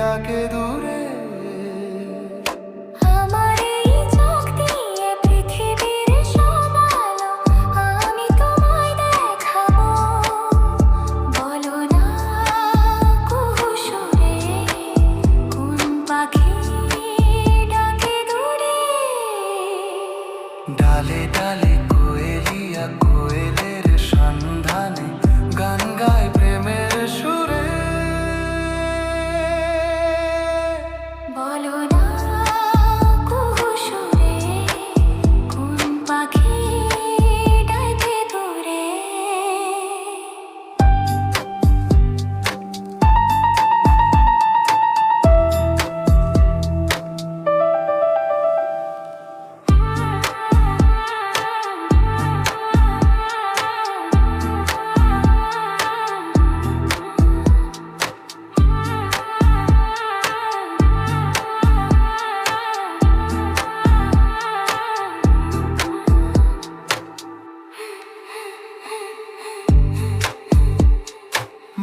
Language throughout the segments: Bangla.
ডাকে দূরে। আমার এই চোখ দিয়ে পৃথিবীর সব আলো আমি তোমায় দেখাবো। বলো না কুহু সুরে কোন পাখি ডাকে দূরে। ডালে ডালে কোয়েলিয়া কোয়েলের সন্ধানে গান গায় প্রেমের সুরে। বলো না কুহু সুরে কোন পাখি ডাকে দূরে।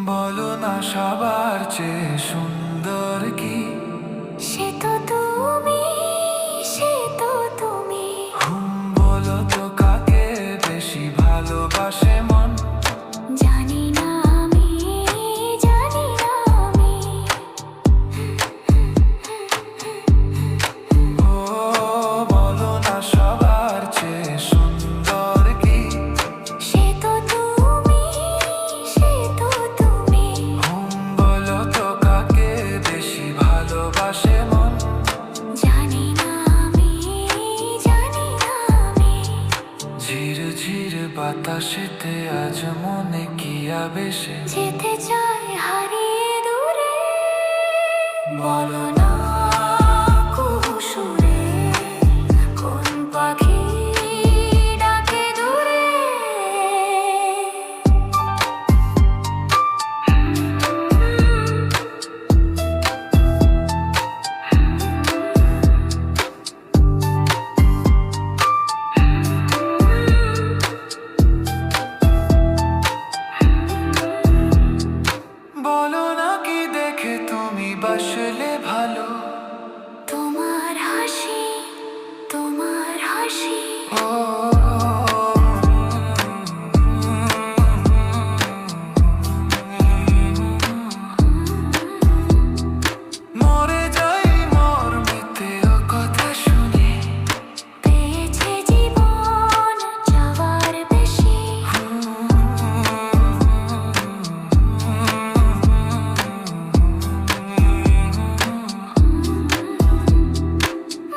বলো না সবার চেয়ে সুন্দর কি? সে তো তুমি, সে তো তুমি। বলো তো কাকে বেশি ভালোবাসে মন? জানি না আমি, জানি না আমি। ও বলো না সবার চেয়ে সুন্দর কি? সে তো তুমি, সে তো তুমি। বলো তো কাকে বেশি ভালোবাসে মন? জানি না আমি, জানি না আমি। ঝির ঝির বাতাসেতে আজ মনে কি আবেশে যেতে চাই হারিয়ে দূরে। বলো না কুহু সুরে কোন পাখি ডাকে দূরে। বলো না কি দেখে তুমি বাসলে ভালো? তোমার হাসি, তোমার হাসি। ও মরে যাই মর্মেতে ও কথা শুনে। পেয়েছে জীবন চাওয়ার বেশি।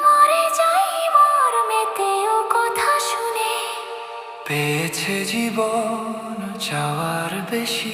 মরে যাই মর্মেতে ও কথা শুনে। পেয়েছে জীবন চাওয়ার বেশি।